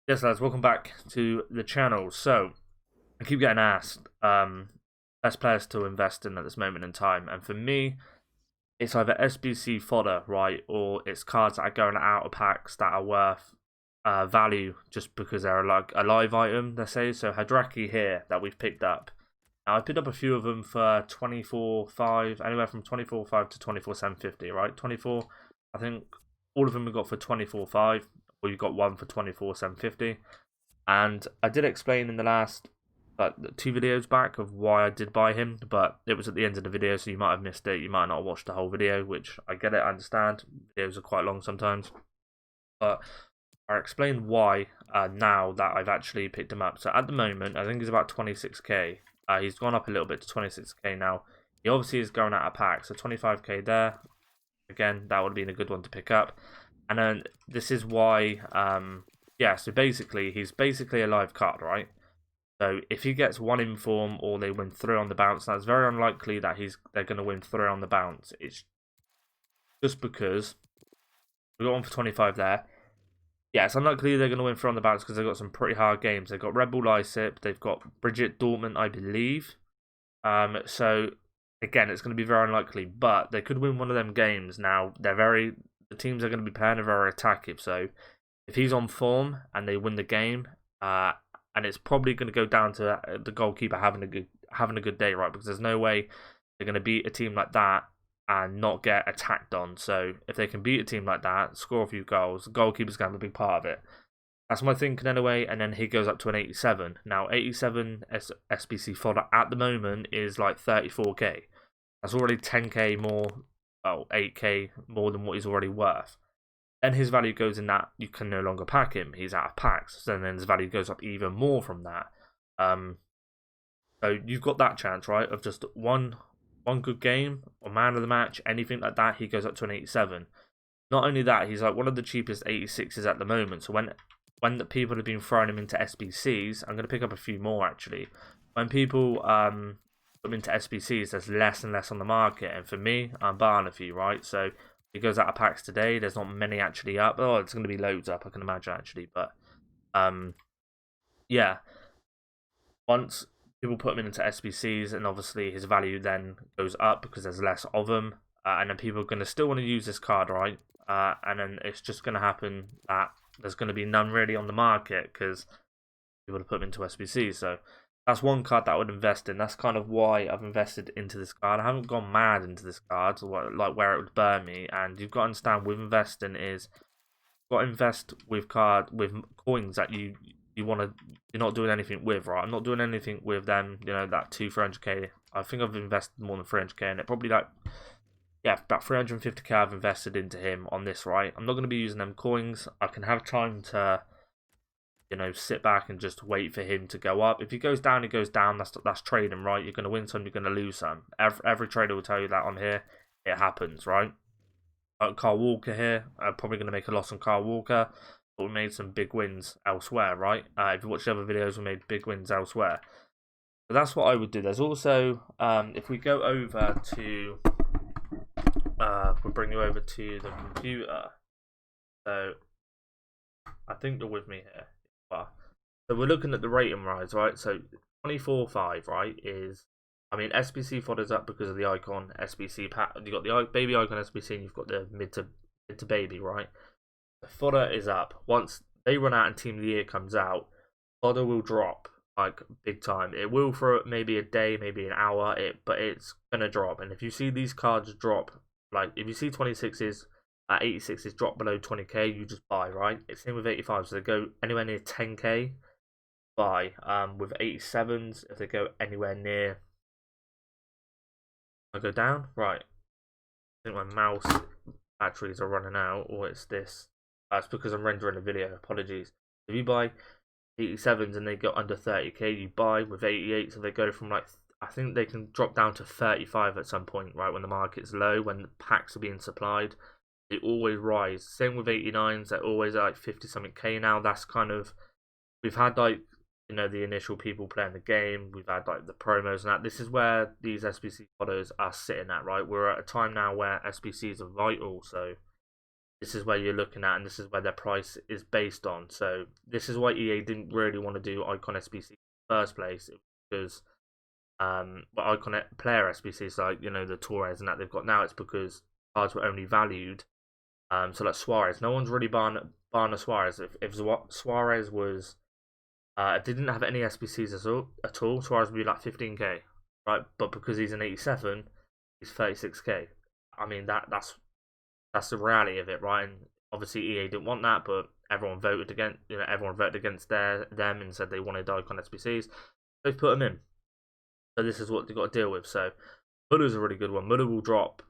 Yes, lads, welcome back to the channel. So, I keep getting asked best players to invest in at this moment in time, and for me, it's either SBC fodder, right, or it's cards that are going out of packs that are worth value just because they're like a live item, let's say. So, Hadraki here that we've picked up. Now, I picked up a few of them for 24.5, anywhere from 24.5 to 24.750, right? 24, I think all of them we got for 24.5, or you got one for 24.750. And I did explain in the last like two videos back of why I did buy him, but it was at the end of the video, so you might have missed it. You might not have watched the whole video, which I get it, I understand. Videos are quite long sometimes, but I explained why now that I've actually picked him up. So at the moment, I think he's about 26k. He's gone up a little bit to 26k now. He obviously is going out of pack, so 25k there. Again, that would have been a good one to pick up. And then this is why, yeah, so basically, he's basically a live card, right? So if he gets one inform or they win three on the bounce, that's very unlikely that they're going to win three on the bounce. It's just because we got one for 25 there. Yeah, it's unlikely they're going to win three on the bounce because they've got some pretty hard games. They've got Red Bull Leipzig, they've got Bridget Dortmund, I believe. So again, it's going to be very unlikely, but they could win one of them games. Now the teams are going to be playing are very attackive. So if he's on form and they win the game, and it's probably going to go down to the goalkeeper having a good day, right? Because there's no way they're going to beat a team like that and not get attacked on. So if they can beat a team like that, score a few goals, the goalkeeper's going to have a big part of it. That's my thinking anyway, and then he goes up to an 87. Now, 87 SBC fodder at the moment is like 34k. That's already 10k more, well, 8k more than what he's already worth. Then his value goes in that you can no longer pack him. He's out of packs. So then his value goes up even more from that. So you've got that chance, right, of just one good game or man of the match, anything like that, he goes up to an 87. Not only that, he's like one of the cheapest 86s at the moment. So when the people have been throwing him into SBCs, I'm going to pick up a few more actually. When people put him into SBCs, there's less and less on the market, and for me, I'm buying a few, right? So he goes out of packs today. There's not many actually up. Oh, it's going to be loads up, I can imagine actually, but yeah. Once people put him into SBCs, and obviously his value then goes up because there's less of them, and then people are going to still want to use this card, right? And then it's just going to happen that there's going to be none really on the market because people have put them into SBC. So that's one card that I would invest in. That's kind of why I've invested into this card. I haven't gone mad into this card, like where it would burn me. And you've got to understand with investing is you've got to invest with coins that you're not doing anything with, right? I'm not doing anything with them. You know that 300k. I think I've invested more than 300k in it. Probably like, yeah, about 350k I've invested into him on this, right? I'm not going to be using them coins. I can have time to, sit back and just wait for him to go up. If he goes down, he goes down. That's trading, right? You're going to win some, you're going to lose some. Every trader will tell you that on here. It happens, right? Carl Walker here. I'm probably going to make a loss on Carl Walker, but we made some big wins elsewhere, right? If you watch the other videos, we made big wins elsewhere. So that's what I would do. There's also, if we go over to, we'll bring you over to the computer. So I think you're with me here. So we're looking at the rating rise, right? So 24.5, right, is, I mean, SBC fodder's up because of the icon SBC pack. You've got the baby icon SBC and you've got the mid to baby, right? The fodder is up. Once they run out and Team of the Year comes out, fodder will drop like big time. It will for maybe a day, maybe an hour, but it's gonna drop. And if you see these cards drop, like if you see 26s at 86s drop below 20k, you just buy, right? It's same with 85s, so they go anywhere near 10k, buy. With 87s, if they go anywhere near, I go down, right? I think my mouse batteries are running out, or it's this. It's because I'm rendering a video. Apologies. If you buy 87s and they go under 30k, you buy. With 88s, so they go from like, I think they can drop down to 35 at some point, right? When the market's low, when the packs are being supplied, they always rise. Same with 89s, they're always at like 50 something k now. That's kind of, we've had like, the initial people playing the game. We've had like the promos and that. This is where these SBC fodders are sitting at, right? We're at a time now where SBCs are vital, so this is where you're looking at, and this is where their price is based on. So this is why EA didn't really want to do Icon SBC in the first place, because but Icon player SBCs, like the Torres and that they've got now, it's because cards were only valued. So like Suarez, no one's really buying a Suarez. If Suarez was didn't have any SBCs at all, Suarez would be like 15k, right? But because he's an 87, he's 36k. I mean that's the reality of it, right? And obviously EA didn't want that, but everyone voted against them and said they wanted Icon SBCs. They've put them in. So this is what they've got to deal with. So Muller's a really good one. Muller will drop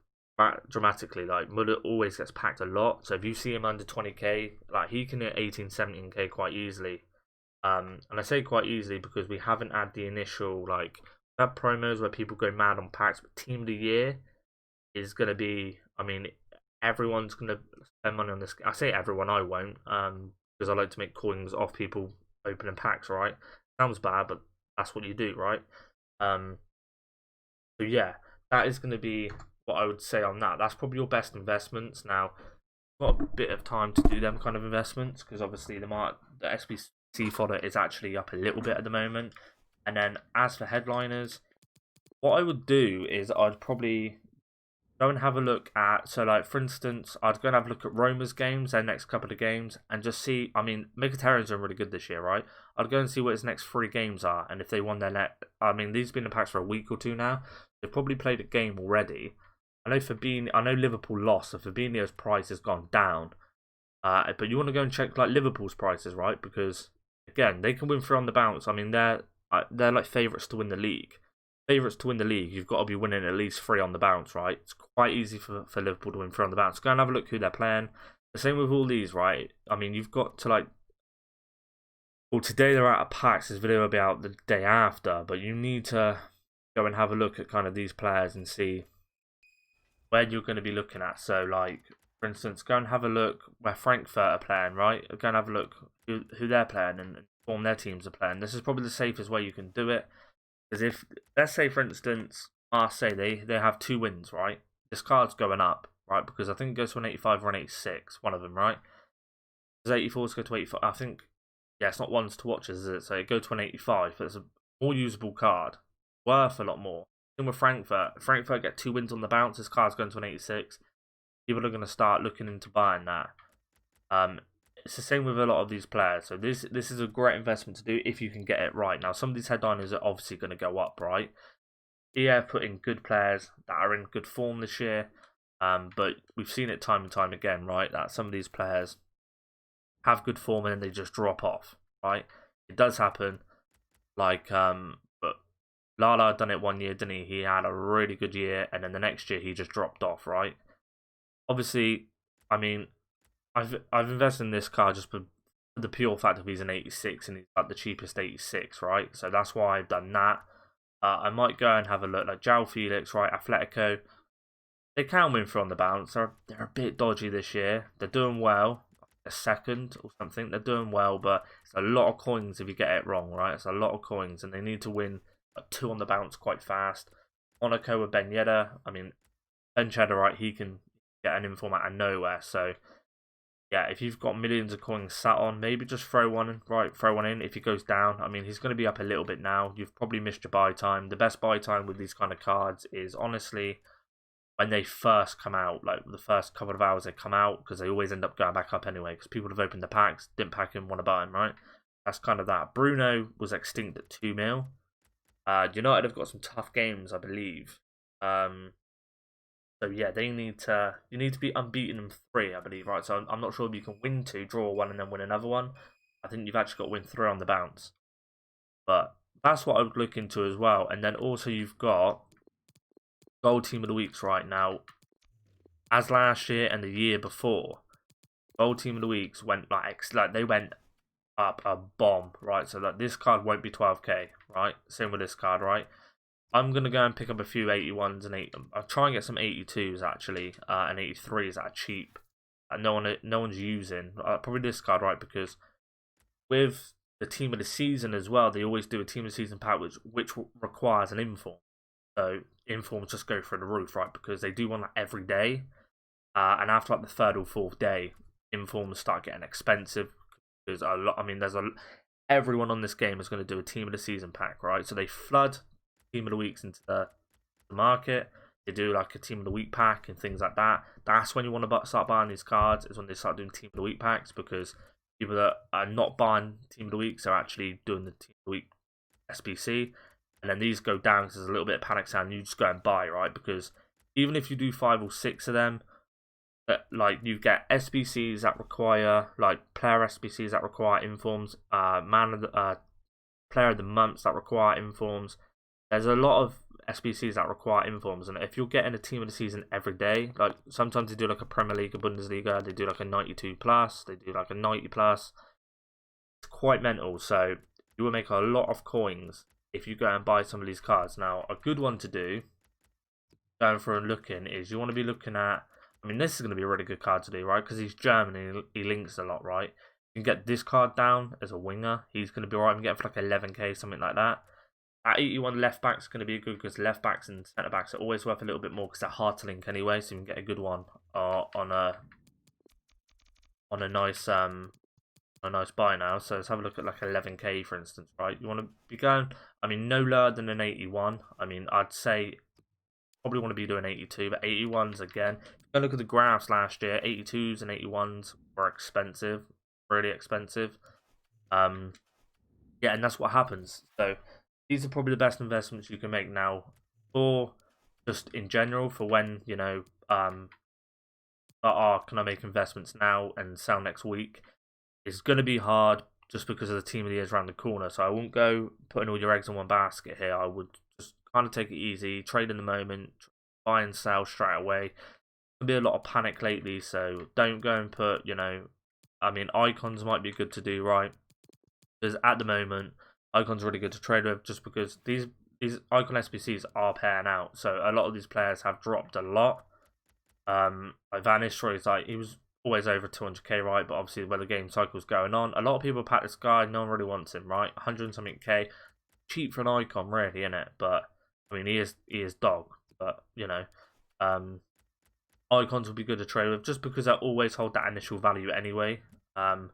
dramatically. Like Muller always gets packed a lot. So if you see him under 20k, like he can hit 18, 17k quite easily. And I say quite easily because we haven't had the initial like promos where people go mad on packs. But Team of the Year is gonna be. I mean, everyone's gonna spend money on this. I say everyone, I won't, because I like to make coins off people opening packs, right? Sounds bad, but that's what you do, right? So yeah, that is gonna be what I would say on that. That's probably your best investments. Now, got a bit of time to do them kind of investments because obviously the SBC fodder is actually up a little bit at the moment. And then as for headliners, what I would do is I'd probably go and have a look at, so like for instance, I'd go and have a look at Roma's games, their next couple of games, and just see. I mean, Mkhitaryan's done really good this year, right? I'd go and see what his next 3 games are, and if they won their net. I mean, these have been in packs for a week or two now. They've probably played a game already. I know Liverpool lost, so Fabinho's price has gone down. But you want to go and check like Liverpool's prices, right? Because again, they can win 3 on the bounce. I mean, they're like favourites to win the league. Favourites to win the league, you've got to be winning at least 3 on the bounce, right? It's quite easy for Liverpool to win 3 on the bounce. Go and have a look who they're playing. The same with all these, right? I mean, you've got to like. Well, today they're out of packs. This video will be out the day after, but you need to go and have a look at kind of these players and see where you're going to be looking at. So, like for instance, go and have a look where Frankfurt are playing, right? Go and have a look who they're playing and form their teams are playing. This is probably the safest way you can do it. Because if, let's say, for instance, Marseille, they have 2 wins, right? This card's going up, right? Because I think it goes to an 85 or an 86, one of them, right? Does 84s go to 85? I think, yeah, it's not ones to watches, is it? So it go to an 85, but it's a more usable card, worth a lot more. Same with Frankfurt. Frankfurt get 2 wins on the bounce, this card's going to an 86. People are going to start looking into buying that. It's the same with a lot of these players. So this is a great investment to do if you can get it right. Now, some of these headliners are obviously going to go up, right? EA put in good players that are in good form this year. But we've seen it time and time again, right? That some of these players have good form and then they just drop off, right? It does happen. Like, but Lala done it one year, didn't he? He had a really good year, and then the next year he just dropped off, right? Obviously, I mean, I've invested in this card just for the pure fact of he's an 86 and he's like the cheapest 86, right? So that's why I've done that. I might go and have a look like João Felix, right? Atletico, they can win through on the bounce. They're a bit dodgy this year. They're doing well. A second or something. They're doing well, but it's a lot of coins if you get it wrong, right? It's a lot of coins, and they need to win 2 on the bounce quite fast. Monaco with Ben Yedder. I mean, Ben Cheddar, right? He can get an inform out of nowhere. So yeah, if you've got millions of coins sat on, maybe just throw one in. If he goes down, I mean, he's going to be up a little bit now. You've probably missed your buy time. The best buy time with these kind of cards is honestly when they first come out, like the first couple of hours they come out, because they always end up going back up anyway, because people have opened the packs, didn't pack him, want to buy him, right? That's kind of that. Bruno was extinct at 2 mil. United have got some tough games, I believe. So yeah, you need to be unbeaten in 3, I believe, right? So I'm not sure if you can win 2, draw 1, and then win another one. I think you've actually got to win 3 on the bounce. But that's what I would look into as well. And then also you've got Gold Team of the Weeks right now. As last year and the year before, Gold Team of the Weeks went like they went up a bomb, right? So like this card won't be 12k, right? Same with this card, right? I'm gonna go and pick up a few 81s and I'll try and get some 82s actually, and 83s that are cheap. No one's using. Probably this card, right? Because with the team of the season as well, they always do a team of the season pack which requires an inform. So informs just go through the roof, right? Because they do one like every day. and after like the third or fourth day, informs start getting expensive. There's a lot. I mean, everyone on this game is going to do a team of the season pack, right? So they flood team of the weeks into the market. They do like a team of the week pack and things like that. That's when you want to start buying these cards. Is when they start doing team of the week packs, because people that are not buying team of the weeks are actually doing the team of the week SBC, and then these go down because there's a little bit of panic sound. You just go and buy, right? Because even if you do 5 or 6 of them, like you get SBCs that require like player SBCs that require informs, player of the months that require informs. There's a lot of SBCs that require informs, and if you're getting a team of the season every day, like sometimes they do like a Premier League, a Bundesliga, they do like a 92 plus, they do like a 90 plus. It's quite mental. So you will make a lot of coins if you go and buy some of these cards. Now, a good one to do, going through and looking, is you want to be looking at. I mean, this is going to be a really good card to do, right? Because he's German and he links a lot, right? You can get this card down as a winger. He's going to be alright. You can get him for like 11k, something like that. At 81, left back's going to be good because left backs and centre backs are always worth a little bit more because they're hard to link anyway. So you can get a good one on a nice buy now. So let's have a look at like 11k for instance, right? You want to be going. I mean, no lower than an 81. I mean, I'd say probably want to be doing 82, but 81s again. If you look at the graphs last year, 82s and 81s were expensive, really expensive. Yeah, and that's what happens. So these are probably the best investments you can make now, or just in general for when you know can I make investments now and sell next week? It's going to be hard just because of the team of the year is around the corner. So I won't go putting all your eggs in one basket here. I would just kind of take it easy, trade in the moment, buy and sell straight away. There'll be a lot of panic lately, so don't go and put, I mean, icons might be good to do, right? Because at the moment, icons are really good to trade with, just because these icon SBCs are paying out. So a lot of these players have dropped a lot. Like Van Nistelrooy, like he was always over 200k, right? But obviously, where the game cycle's going on, a lot of people pack this guy. No one really wants him, right? 100 something k, cheap for an icon, really, isn't it? But I mean, he is dog. But icons would be good to trade with, just because they always hold that initial value anyway. And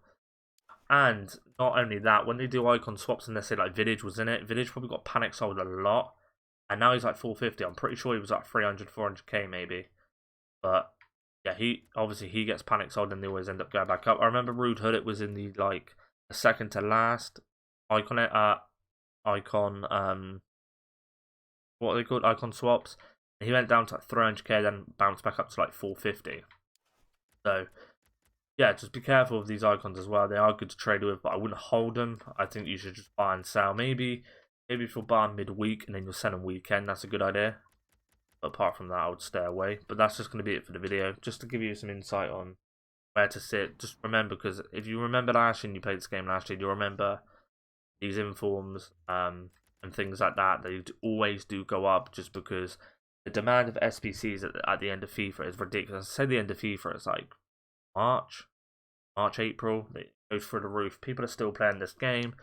not only that, when they do icon swaps and they say like Vidic was in it, Vidic probably got panic sold a lot, and now he's like 450. I'm pretty sure he was like 300, 400k maybe. But yeah, he gets panic sold and they always end up going back up. I remember Rude Hood, it was in the like the second to last icon what are they called, icon swaps. And he went down to like 300k, then bounced back up to like 450. So yeah, just be careful of these icons as well. They are good to trade with, but I wouldn't hold them. I think you should just buy and sell. Maybe if you're buying midweek and then you're selling weekend, that's a good idea. But apart from that, I would stay away. But that's just going to be it for the video. Just to give you some insight on where to sit. Just remember, because if you remember last year and you played this game last year, you'll remember these informs and things like that. They always do go up just because the demand of SBCs at the end of FIFA is ridiculous. I say the end of FIFA, it's like March, April. It goes through the roof. People are still playing this game.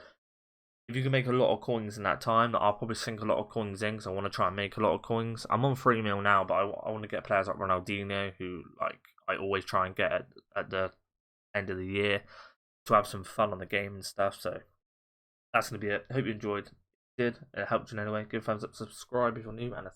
If you can make a lot of coins in that time, I'll probably sink a lot of coins in because I want to try and make a lot of coins. I'm on 3 mil now, but I want to get players like Ronaldinho, who like I always try and get at the end of the year to have some fun on the game and stuff. So that's going to be it. Hope you enjoyed. If you did, it helped you in any way, give a thumbs up, subscribe if you're new, and